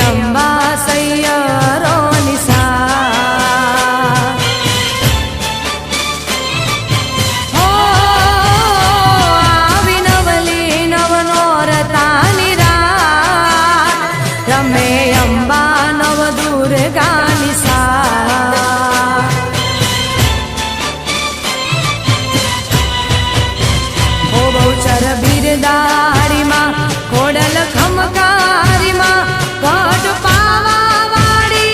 અંબા સૈયરો નિશા હો આવી નવલી નવનોરતાની રાત રમે અંબા નવ દુર્ગા નિશા ઓ બહુચર બિરદારીમાં ખોડલ ખમકારીમાં ગઢ પાવા વાળી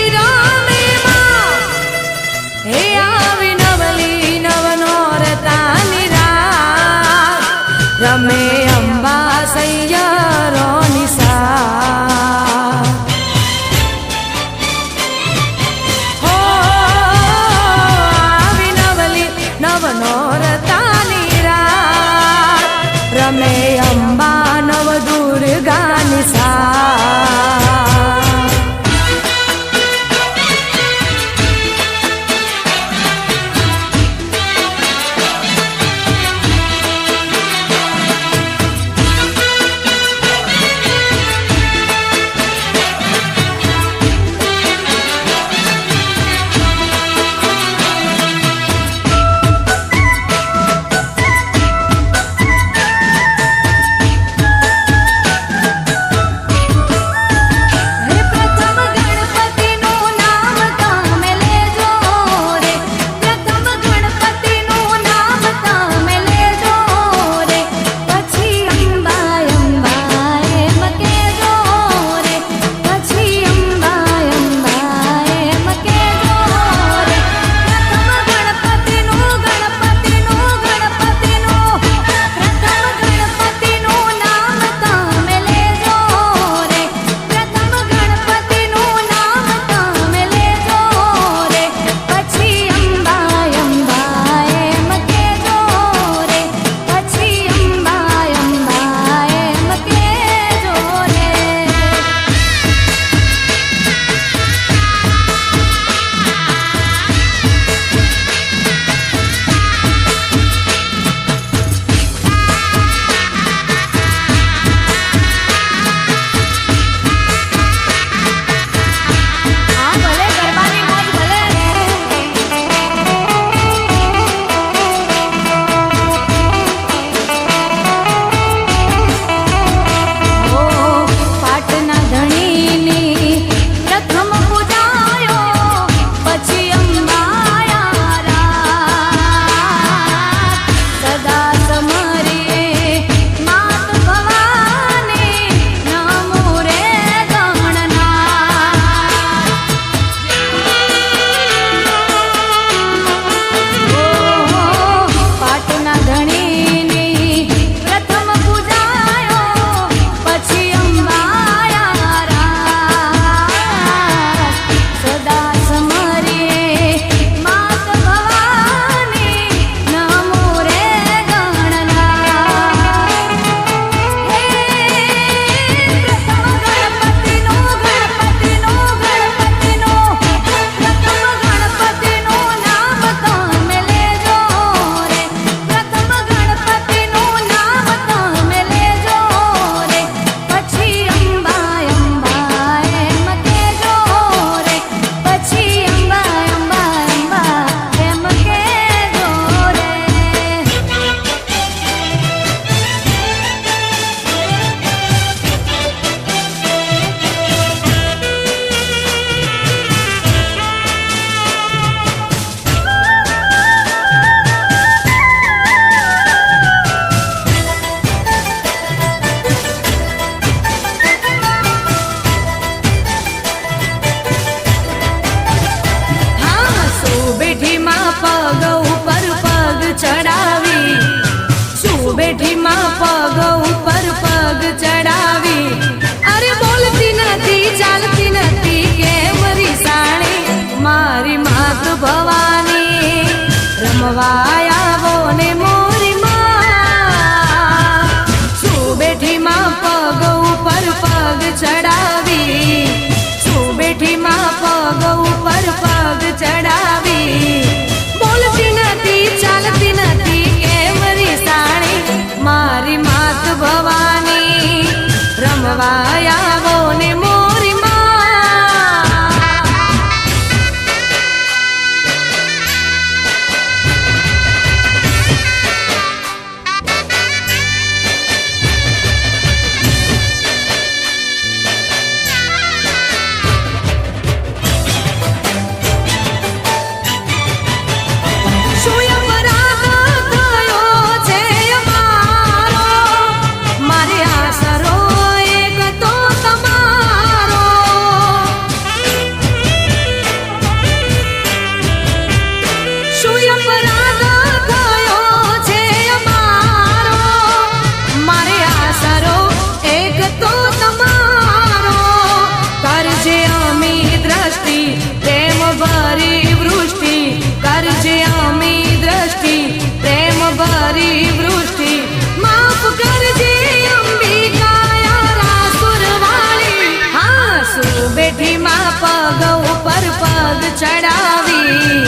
ચડાવી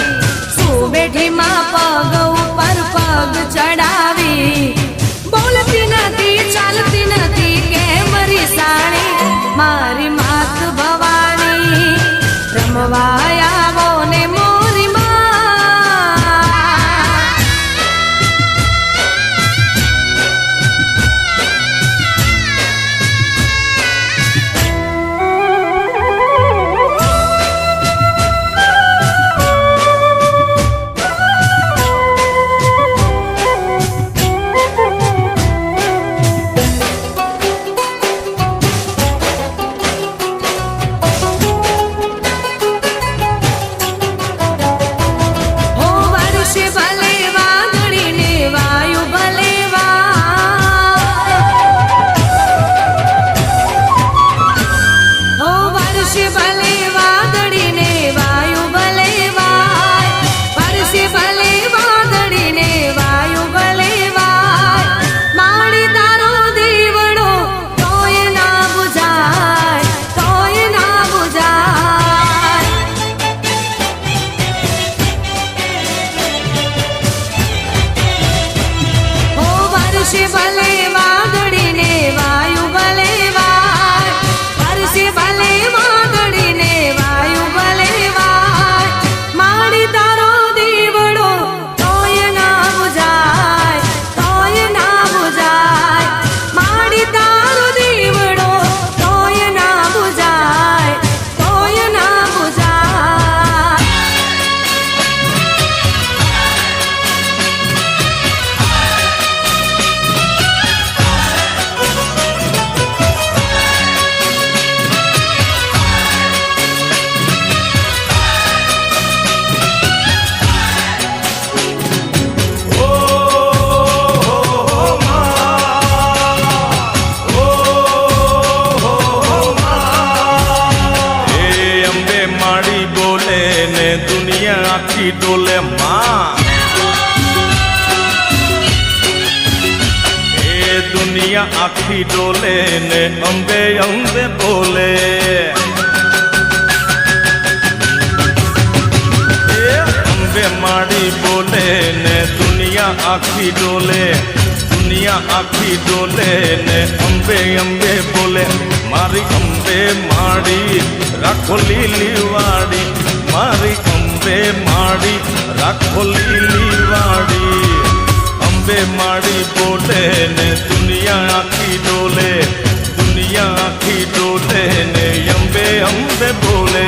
સુબેઠીમાં પગ ઉપર પગ ચડાવી બોલતી નથી ચાલતી નથી કેમ રીસાણી મારી માત ભવાની રમવા આવો ને મોરી આખી ડોલે માં એ દુનિયા આખી ડોલે ને અંબે અંબે બોલે એ અંબે માડી બોલે ને દુનિયા આખી ડોલે દુનિયા આખી ડોલે ને અંબે અંબે બોલે મારી અંબે માડી રાખો લીલી વાડી મારી અંબે માડી રાખો લીલી વાડી અંબે માડી બોલે ને દુનિયા આખી ડોલે દુનિયા આખી ડોલે ને અંબે અંબે બોલે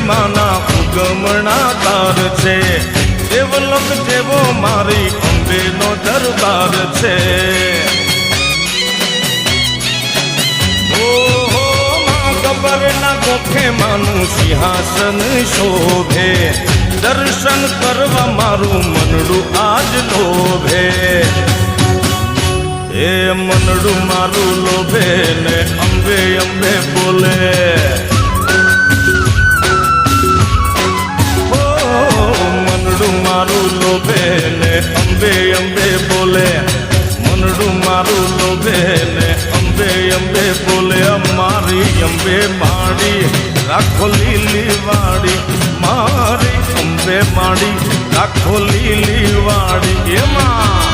માના ઉગમણા તાર છે દેવલોક જેવો મારી અંબેનો દરબાર છે ઓહો માં ગબરના ગોખે માનું સિંહાસન શોભે દર્શન કરવા મારું મનડું આજ લોભે એ મનડું મારું લોભે ને અંબે અંબે બોલે મારું લોભે ને અંબે અંબે બોલે મનડું મારું લોભે ને અંબે અંબે બોલે મારી અંબે માડી રાખો લીલી વાડી મારી અંબે માડી રાખો લીલી વાડી એમાં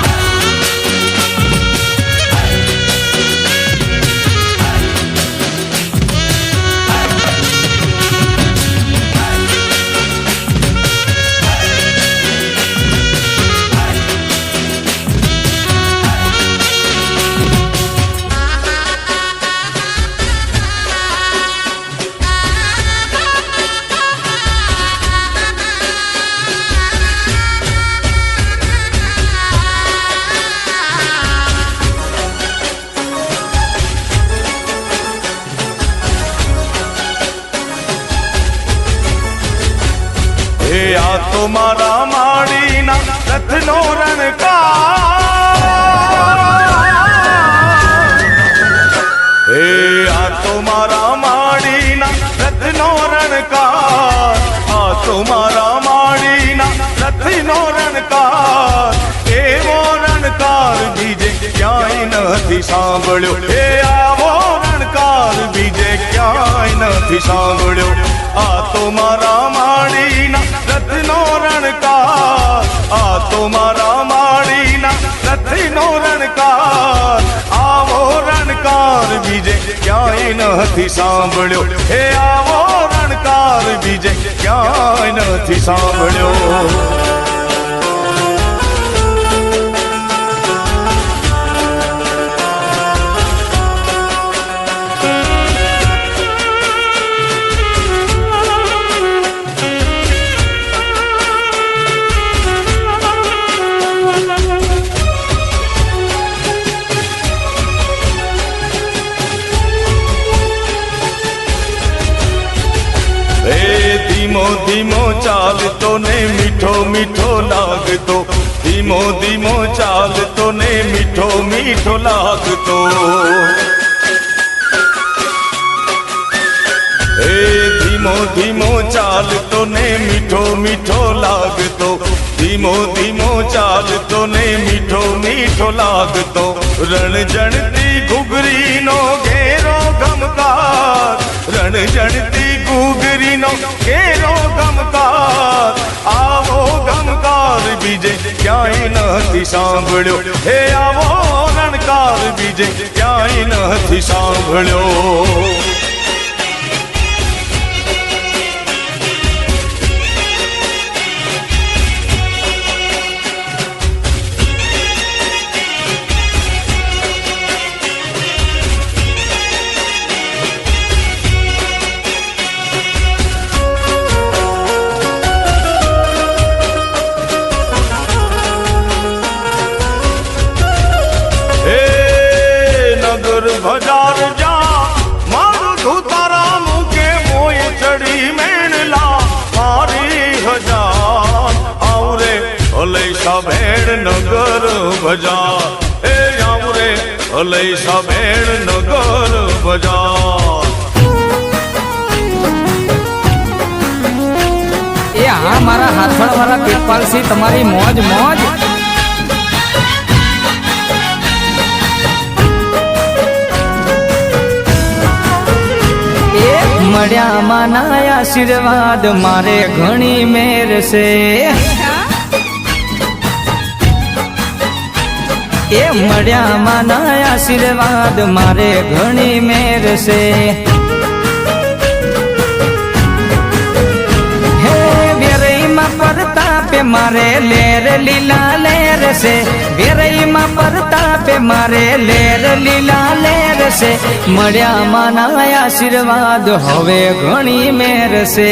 આ તો મારા માળીના રથનો રણકાર હે આ તો મારા માળીના રથનો રણકાર આ તો મારા માળીના રથનો રણકાર એવો રણકાર બીજે ક્યાંય નથી સાંભળ્યો હે આવો રણકાર બીજે ક્યાંય નથી સાંભળ્યો આ તો મારા માળીના રથનો રણકાર આ તો મારા માળીના રથનો રણકાર આવો રણકાર બીજે ક્યાંય નથી સાંભળ્યો હે આવો રણકાર બીજે ક્યાંય નથી સાંભળ્યો ધીમો ધીમો ચાલતો ને મીઠો મીઠો લાગતો ધીમો ધીમો ચાલતો ને મીઠો મીઠો લાગતો હે ધીમો ધીમો ચાલતો ને મીઠો મીઠો લાગતો ધીમો ધીમો ચાલતો ને મીઠો મીઠો લાગતો રણજણતી ઘૂઘરીનો ઘેરો ગમકાર રણજણતી ઘૂઘરીનો ઘેરો ગમકાર આવો ગમકાર બીજે ક્યાંય નથી સાંભળ્યો હે આવો રણકાર બીજે ક્યાંય નથી સાંભળ્યો ભજાર જા મારું ધૂતારા મૂકે મોય ચડી મેણલા મારી હજાર આવરે અલૈસા ભેણ નગર ભજાર એ આવરે અલૈસા ભેણ નગર ભજાર એ હા મારા હાથળ વાળા પેટપાલસી તમારી મોજ મોજ મળ્યા માના આશીર્વાદ મારે ઘણી મેર છે એ મળ્યા માના આશીર્વાદ મારે ઘણી મેર છે હે વેરઈમાં પરતાપે મારે લેર લીલા લેર છે વેરઈમાં પરતાપે મારે લેર લીલા લેર છે મળ્યા માના આશીર્વાદ હવે ઘણી મેર છે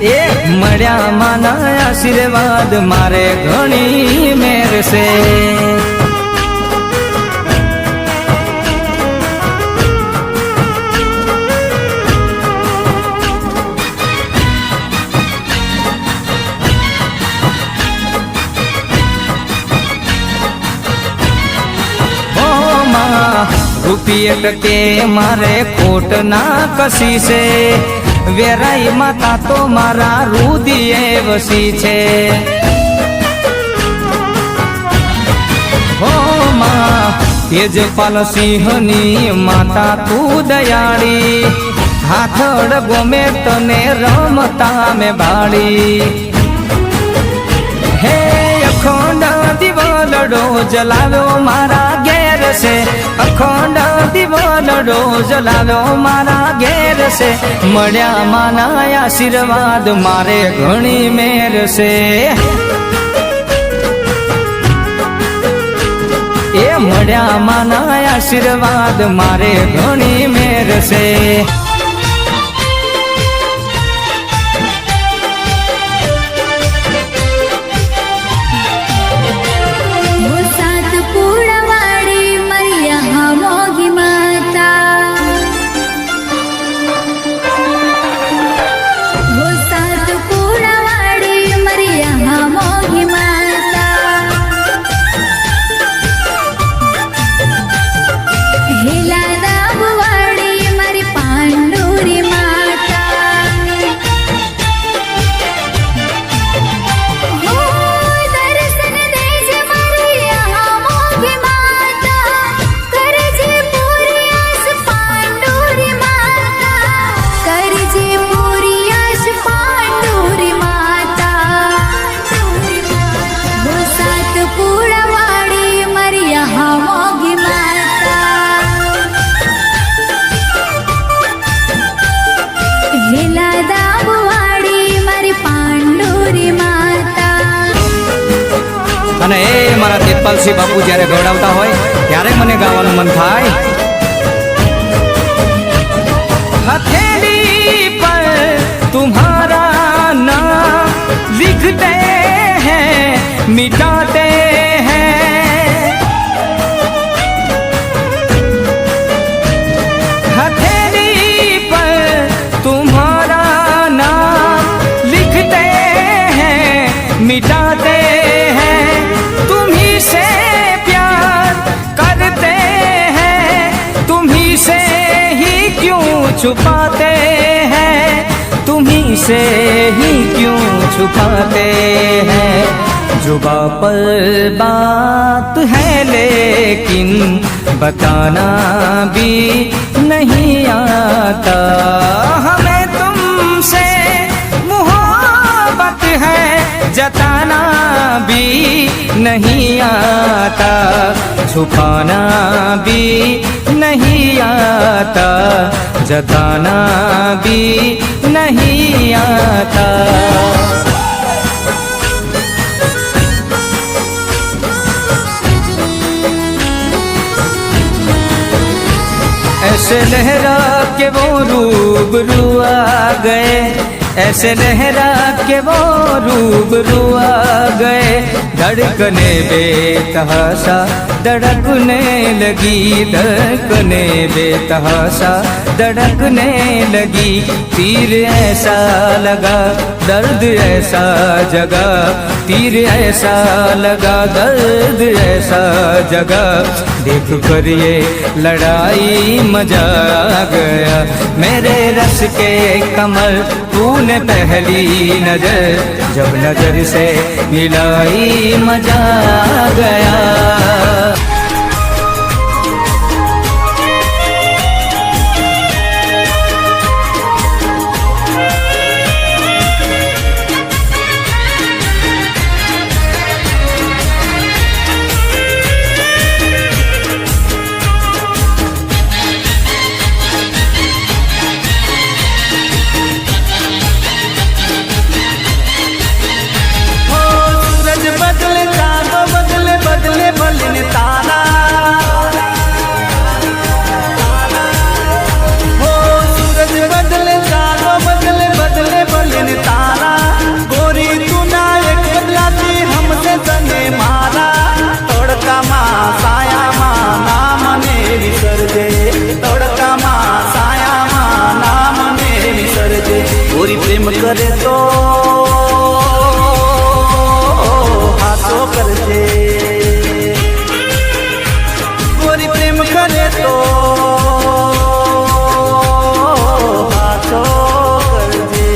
એ મળ્યા માના આશીર્વાદ મારે ઘણી મેર છે રૂપિયે ટકે મારે ખોટ ના કસી છે વેરાઈ માતા તો મારા રુદિયે વસી છે હો માં તેજપાલ સિંહની માતા તું દયાળી હાથડ ગમે તને રમતા મેં બાળી હે અખંડ દિવલડો જલાવ્યો મારા ઘેર છે અખંડ દિવલડો જલાવ્યો મારા ઘેર છે મળ્યા માના આશીર્વાદ મારે ઘણી મેર છે એ મળ્યા માના આશીર્વાદ મારે ઘણી મેર છે ગોપાલસિંહ બાપુ જ્યારે ગવડાવતા હોય ત્યારે મને ગાવાનું મન થાય। हथेली पर तुम्हारा नाम लिखते हैं मिटाते हैं, हथेली पर तुम्हारा नाम लिखते हैं मिटाते हैं, तुम्ही से प्यार करते हैं, तुम्ही से ही क्यों छुपाते हैं, तुम्ही से ही क्यों छुपाते हैं। जुबां पर बात है लेकिन बताना भी नहीं आता, हमें तुमसे मोहब्बत है जताना भी नहीं आता, छुपाना भी नहीं आता, जताना भी नहीं आता। ऐसे लहरा के वो रूबरू आ गए, ऐसे लहरा के वो रूबरू आ गए, धड़कने बेतहाशा धड़कने लगी, धड़कने बेतहाशा धड़कने लगी, तीर ऐसा लगा दर्द ऐसा जगा, तीर ऐसा लगा दर्द ऐसा जगा, देख कर ये लड़ाई मजा आ गया, मेरे रस के कमर तूने पहली नजर जब नजर से मिलाई मजा आ गया। प्रेम करे तो हाथो करजे, गोरी प्रेम करे तो हाथो करजे।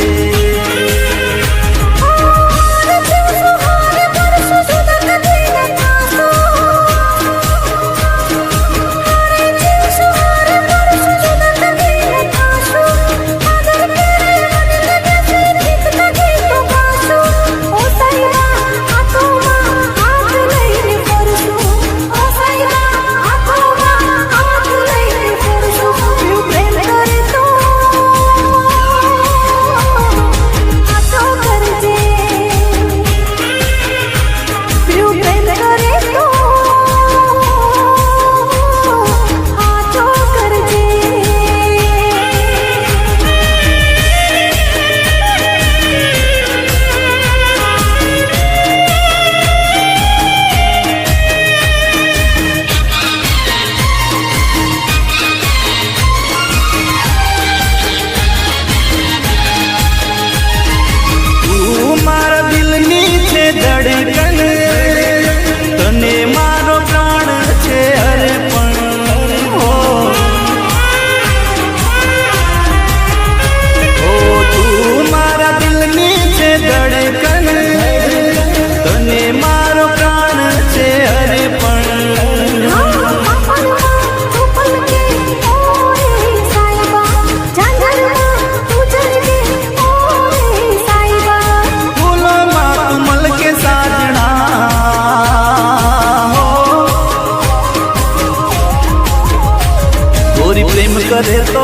करे तो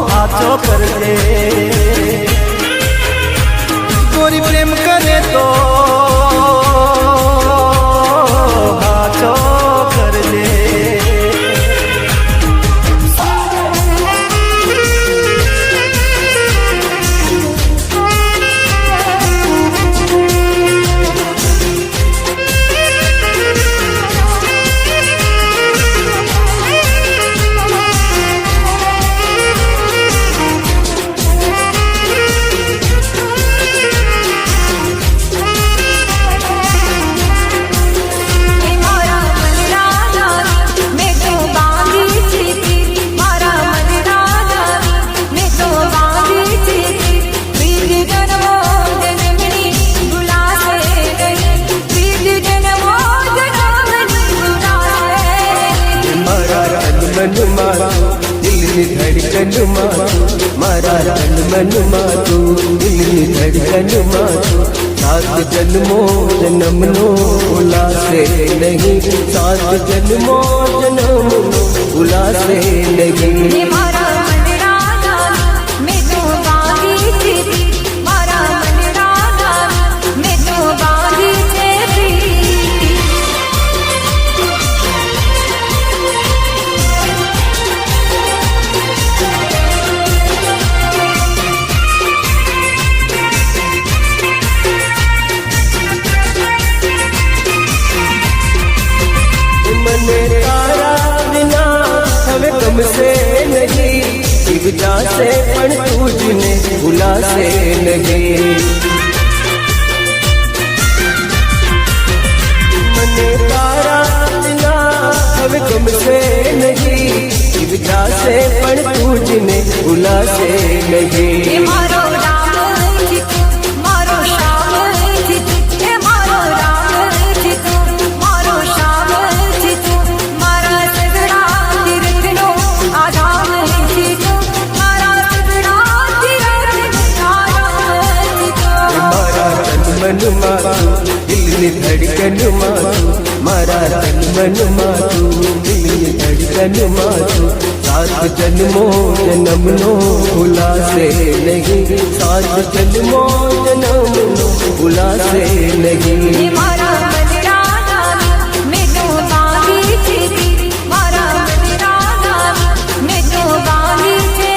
हाथों कर दे, गोरी प्रेम करे तो મન મારું દિલની ધડકન મારું મારા તન મન મારું દિલની ધડકન મારું સાત જન્મો જન્મનો ભૂલાશે નહીં સાત જન્મો જન્મનો ભૂલાશે નહીં મારા મન રાજા મેં તો બાંધી છે મારા મન રાજા મેં તો બાંધી છે મને તારા વિના હવે ગમશે નહીં જીવ જાશે પણ તુજને ભૂલાશે નહીં મને તારા વિના હવે ગમશે નહીં જીવ જાશે પણ તુજને ભૂલાશે નહીં મારો રામ છે મારો શ્યામ છે મારો રામ છે મારો શ્યામ છે મારા સગડા તીર્થનો આધાર છે મારા સગડા તીર્થનો આધાર છે મારા તન મન મારું દિલની ધડકન મારું મારા તન મન મારું દિલની ધડકન મારું સાત જન્મો જન્મનો ભૂલાશે નહીં સાત જન્મો જન્મનો ભૂલાશે નહીં મારા મન રાજા મેં તો બાંધી છે મારા મન રાજા મેં તો બાંધી છે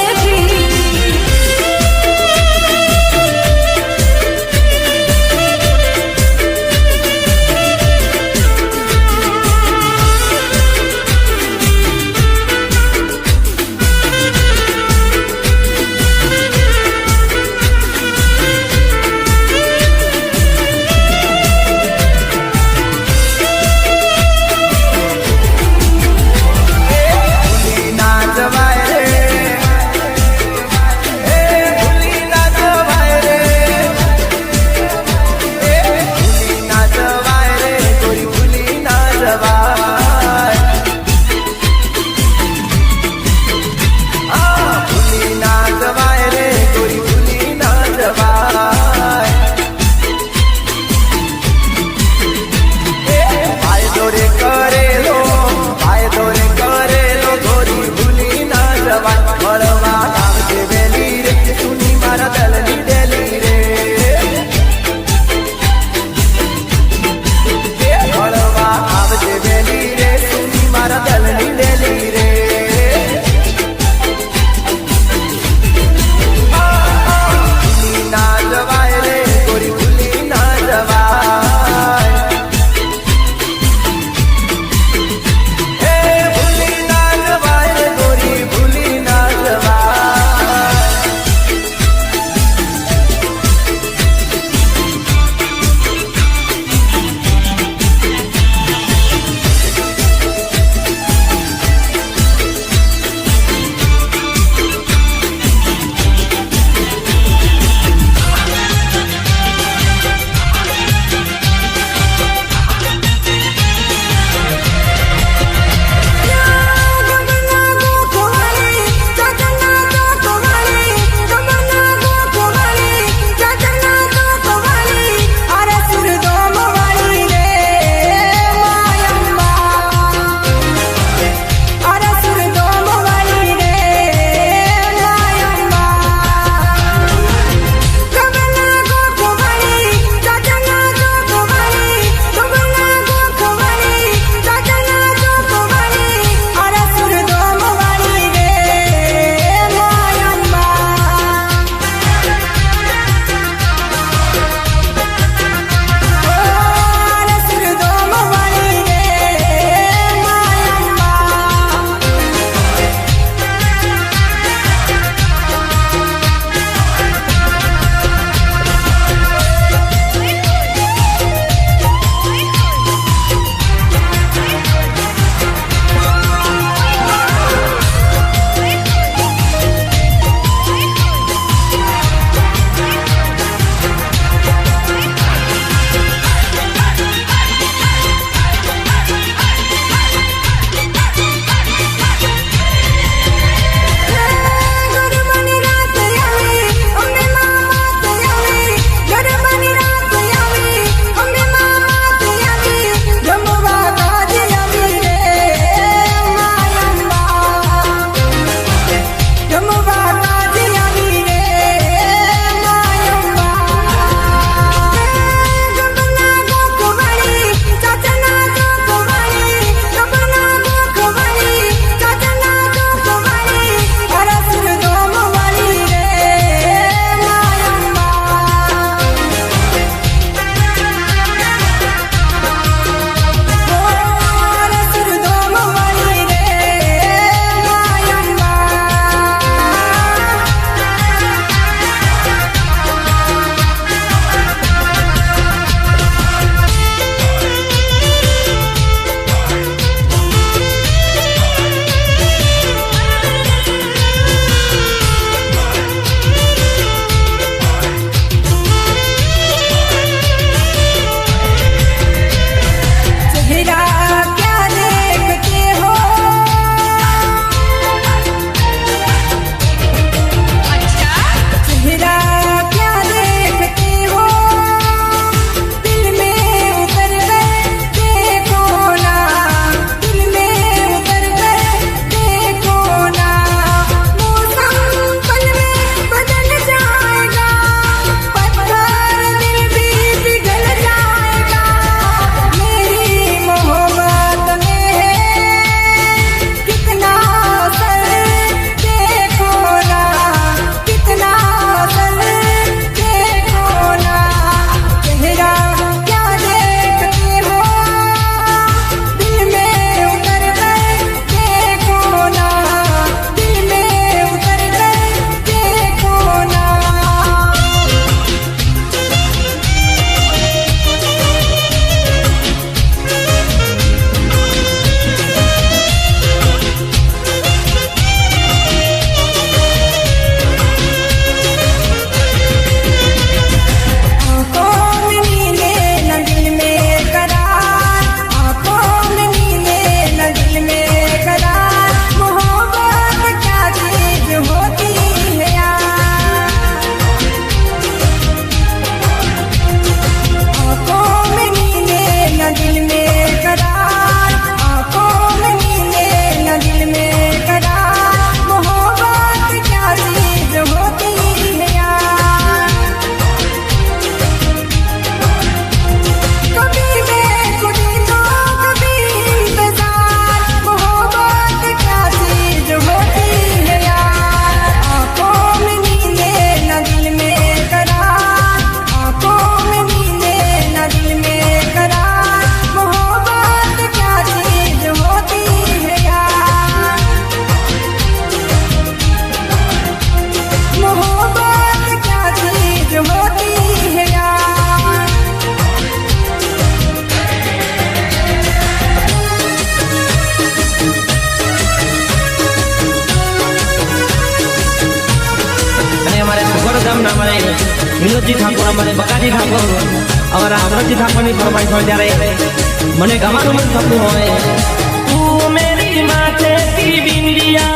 વિનોદજી ઠાકોર અમારે બકાજી ઠાકોર અમારા અમરજી ઠાકોરની ફરમાઈશ હોય ત્યારે મને ગાવાનું મન થતું હોય તું મેરી માથે કી બિંદિયા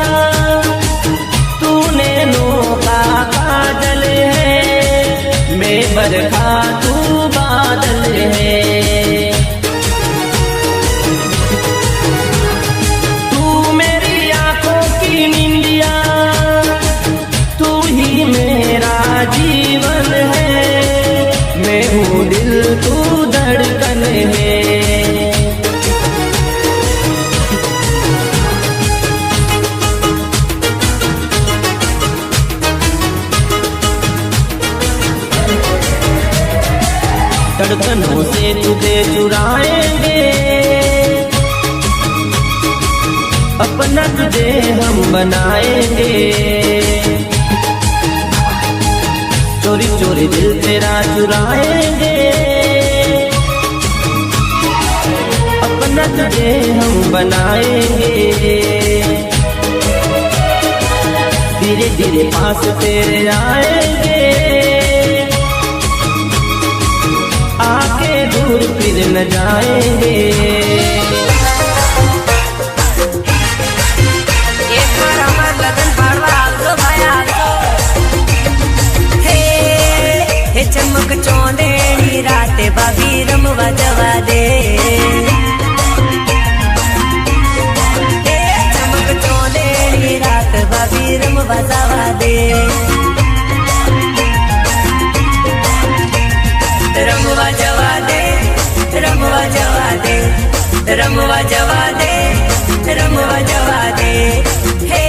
तूने नोका काजल है मैं बरखा तू बादल है तू मेरी आंखों की निंदिया तू ही मेरा जीवन है मैं हूँ दिल तू धड़कन है धड़कनों से तुझे चुराएंगे अपना तुझे हम बनाएंगे चोरी चोरी दिल तेरा चुराएंगे अपना तुझे हम बनाएंगे धीरे धीरे पास तेरे आएंगे आके दूर फिर न जाएंगे एक बार हमार लगन पाड़वा आलतो भाई आलतो हे चमक चौंदेड़ी राते बाबी रमवा जवा दे हे चमक चौंदेड़ी रात बाबी रमवा जवा दे रमवा जवा दे रमवा जवा दे रमवा जवा दे रमवा जवा दे हे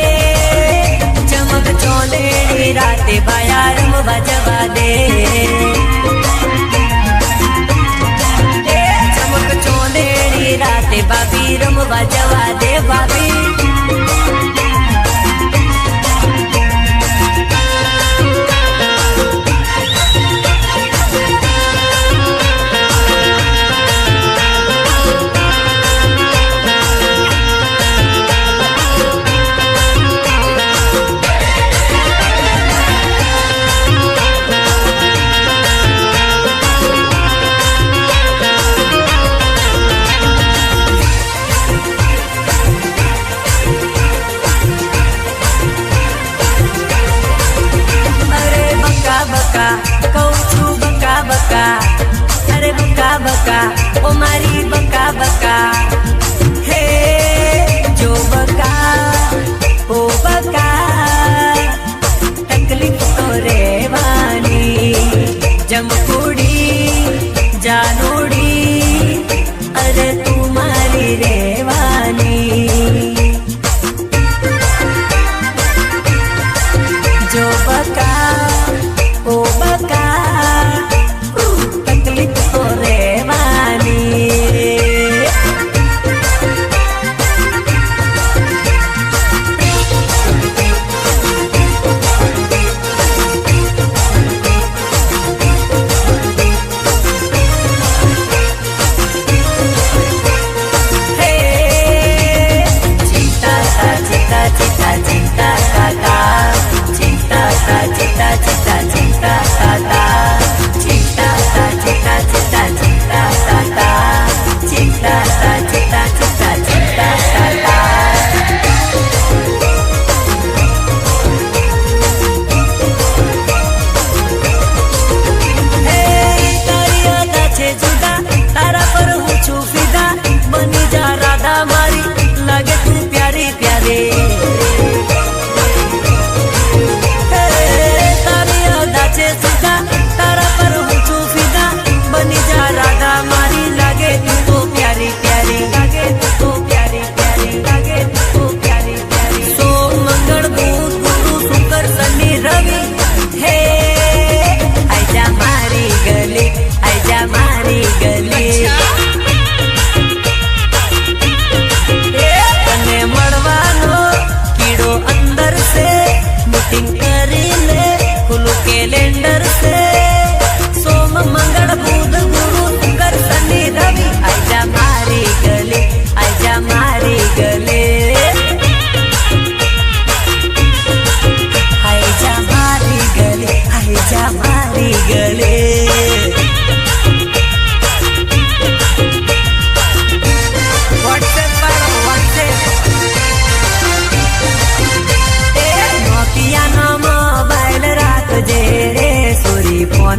चमक चौंदेड़ी राते बाया रमवा जवा दे हे चमक चौंदेड़ी राते बाबी रमवा जवा दे बाबी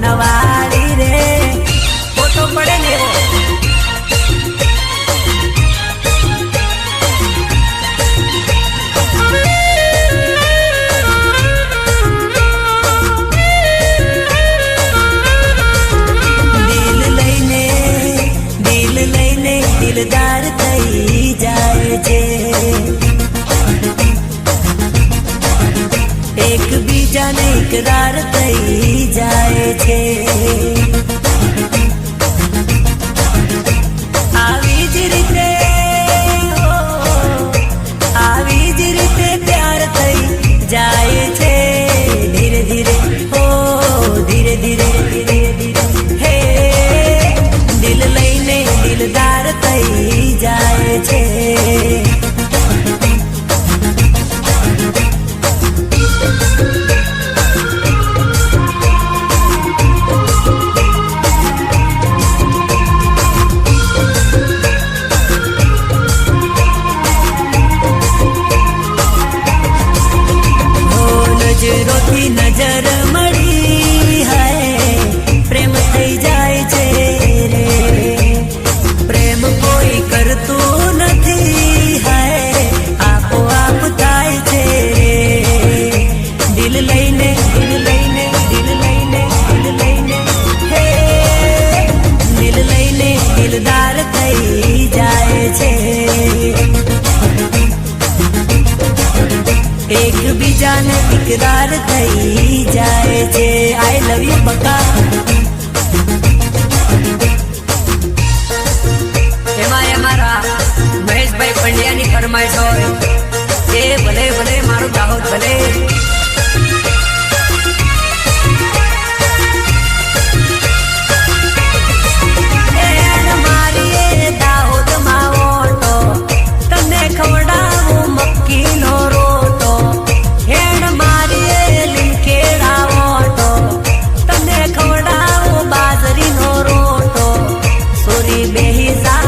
મોનવાળી રે ફોટો પડે ને એવો દિલદાર થઈ જાય છે એકબીજાને ઇકરાર થઈ જાય છે આવી જ રીતે પ્યાર થઈ જાય છે ધીરે ધીરે ધીરે ધીરે ધીરે ધીરે હે દિલ લઈને દિલદાર થઈ જાય છે નજરોથી નજર મળી હાય પ્રેમ થઈ જાય છે રે પ્રેમ કોઈ કરતું નથી હાય આપોઆપ થાય છે રે દિલ લઈને દિલ લઈને દિલ લઈને દિલ લઈને હે દિલ લઈને દિલદાર થઈ જાય છે એકબીજાને ઇકરાર થઈ જાય છે આઈ લવ યુ બકા એમાં અમારા મહેશભાઈ પંડ્યાની ફરમાઈશ હોય એ ભલે ભલે મારું દાહોદ ભલે મારી દાહોદ માં ઓટો તમને ખવડાવું મક્કીનો રોટો હેણ મારી લીમકેડા ઓટો તમને ખવડાવું બાજરીનો રોટો સોરી બેહીજા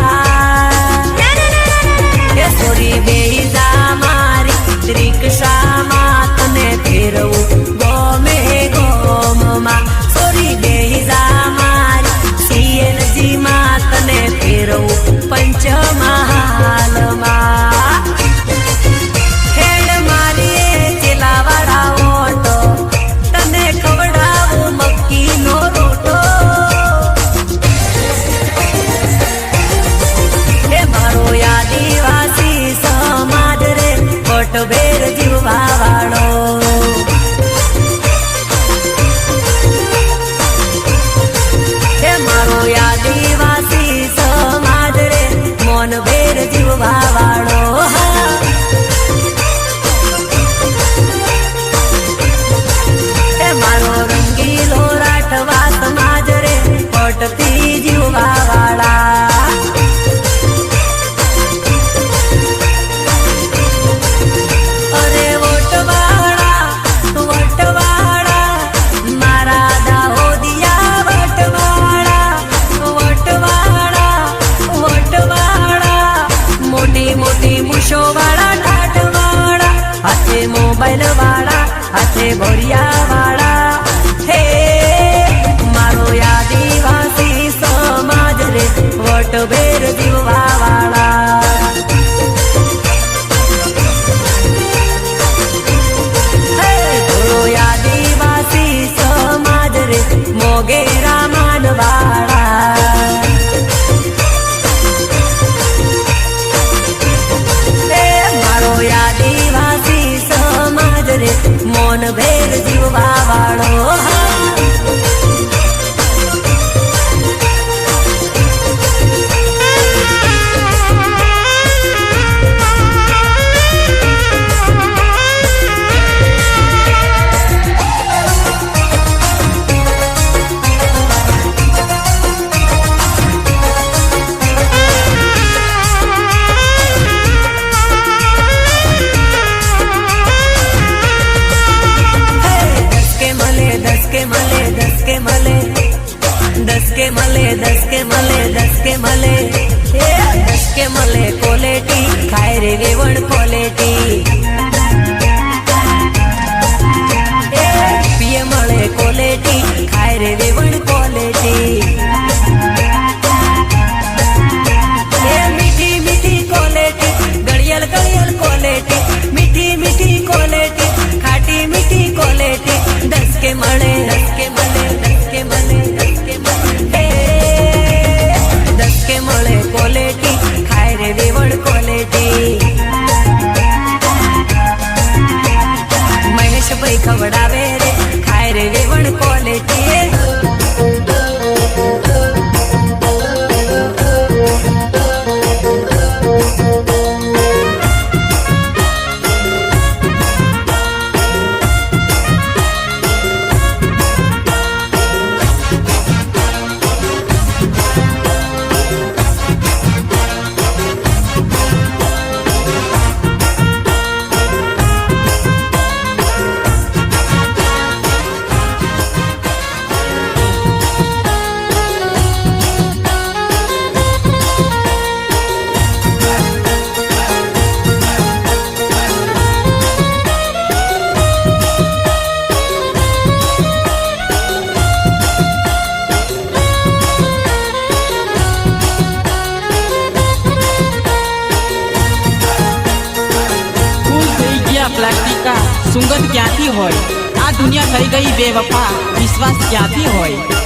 મારી રિક્ષામાં તને ફેરવું ગોમે ગોમમાં સોરી બેહીજા મારી સીએનજી માં તને ફેરવું પંચમહાલમાં હેડ મારી ચેલાવાળા ઓટો તને ખવડાવું મક્કીનો રોટો હે મારો આદિવાસી સમાજ રે કોટભેર જીવવા વાળો હે મારો આદિવાસી સમાજ રે મોનભેર જીવવા વાળો હે મારો રંગીલો રાઠવા સમાજ રે કોટથી જીવવા વાળા અરે વટવાળા મારા દાહોદિયા વટવાળા મોટી મોટી મૂછો વાળા ઠાઠવાળા હાથે મોબાઈલ વાળા હાથે ભોળિયા વાળા હે મારો આદિવાસી સમાજ રે વટભેર જીવવા વાળા આદિવાસી સમાજ રે મોગેરા માનવાળા મારો આદિવાસી સમાજ રે મોનભેર જીવવા ભાઈ ખવડાવે રે ખાય રે વેવણ ક્વોલિટી પ્લાસ્ટિકા સુગંધ ક્યાંથી હોય આ દુનિયા થઈ ગઈ બેવફા વિશ્વાસ ક્યાંથી હોય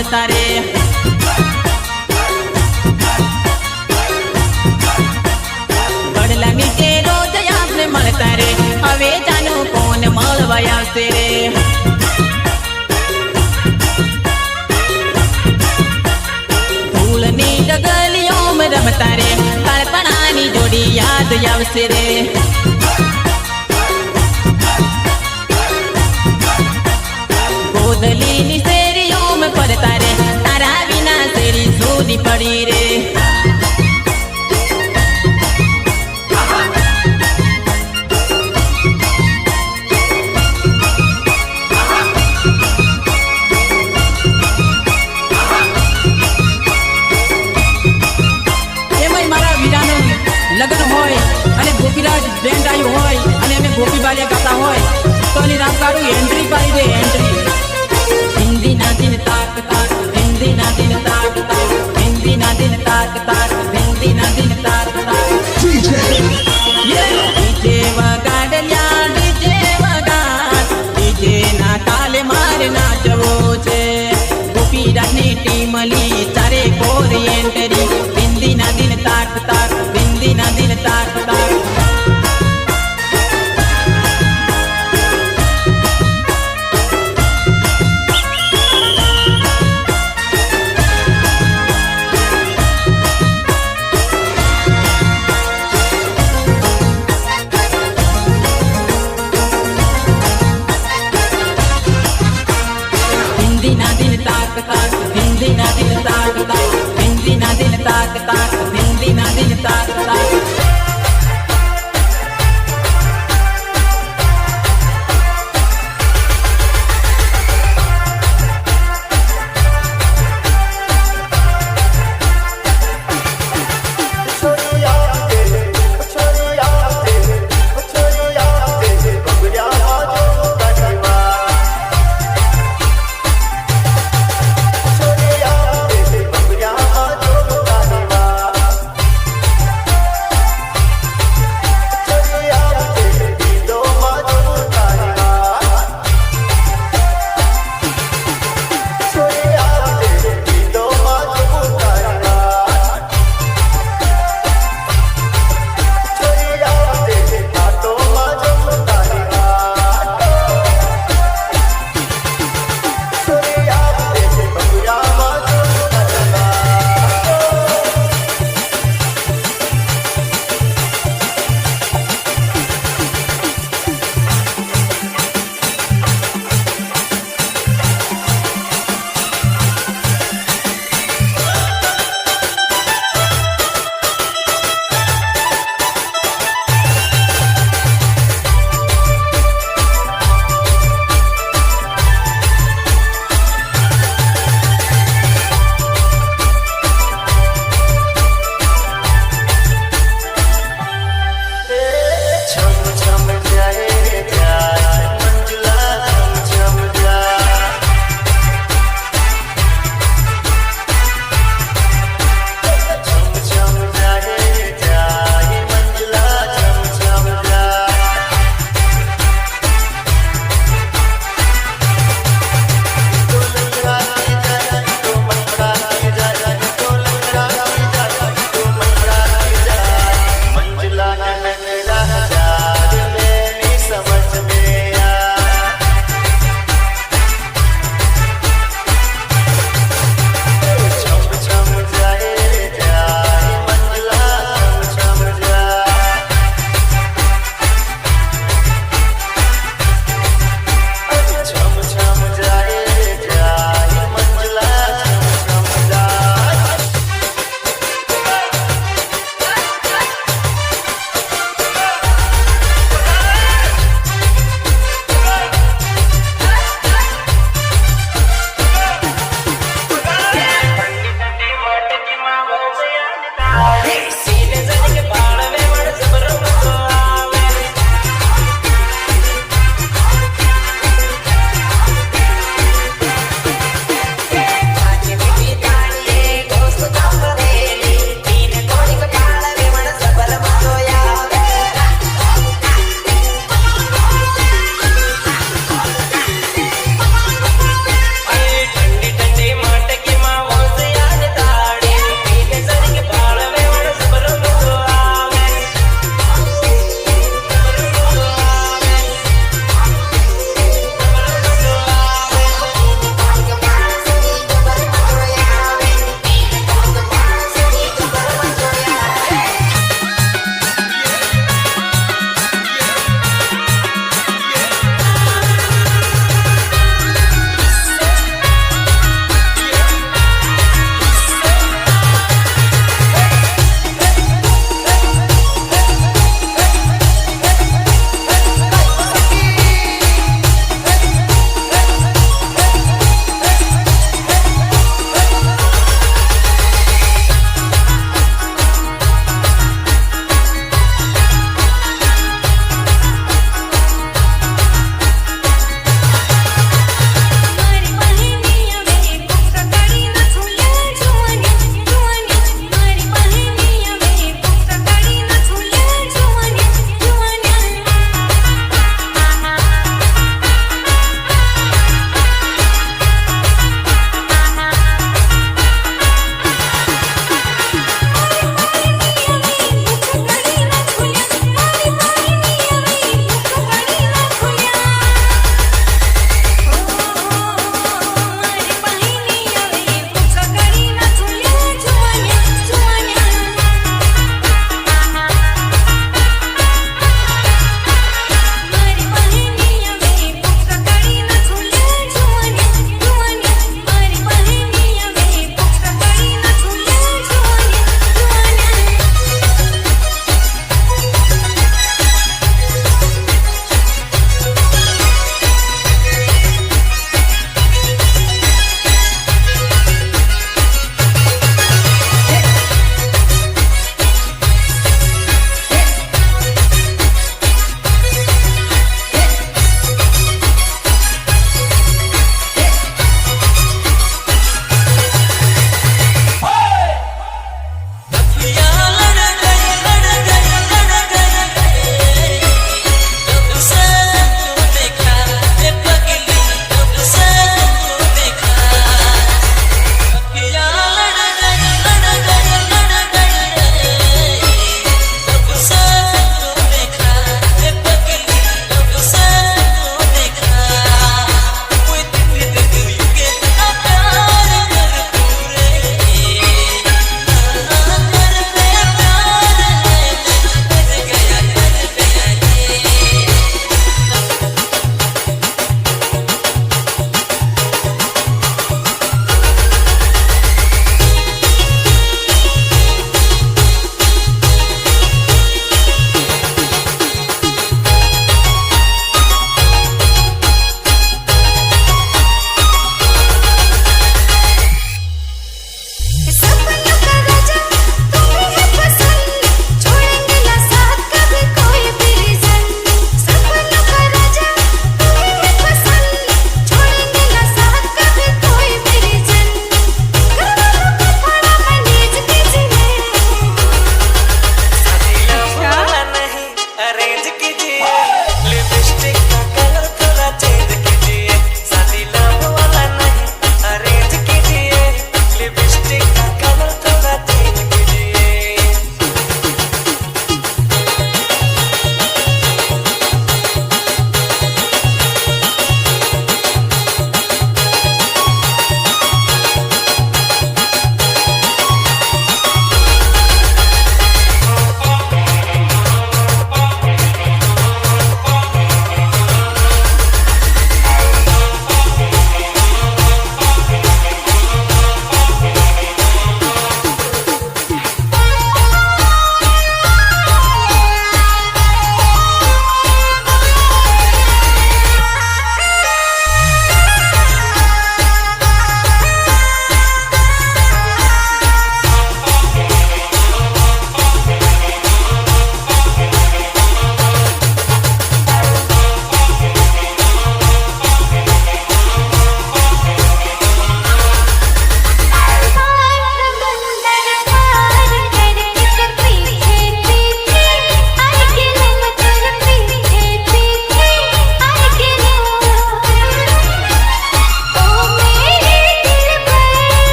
મળતા રે બડલા નીચે રોજ આપણે મળતા રે હવે જાનો કોણ મળવા આવશે રે ફૂલની ડગલીઓમાં રમતા રે બાળપણાની જોડી યાદ આવશે રે ગોદલીની પડતા રે તારા વિના શેરી સુધી પડી રે એમાં મારા વીરાનું લગ્ન હોય અને ગોપીરાજ બેન્ડ આવ્યું હોય અને અમે ગોપી બાલિયા ગાતા હોય તો એની રામ કાઢું એન્ટ્રી પાડી દે એન્ટ્રી हिंदी ना दिन ताक ताक हिंदी ना दिन ताक ताक हिंदी ना दिन ताक ताक हिंदी ना दिन ताक ताक डीजे वगाड़ल्या डीजे वगाड़ डीजे ना ताले मारे नाचवो छे गोपीराजनी टीम ली चारे कोर एंट्री हिंदी ना दिन ताक ताक हिंदी ना दिन ताक ताक हिंदी ना दिन ताक ताक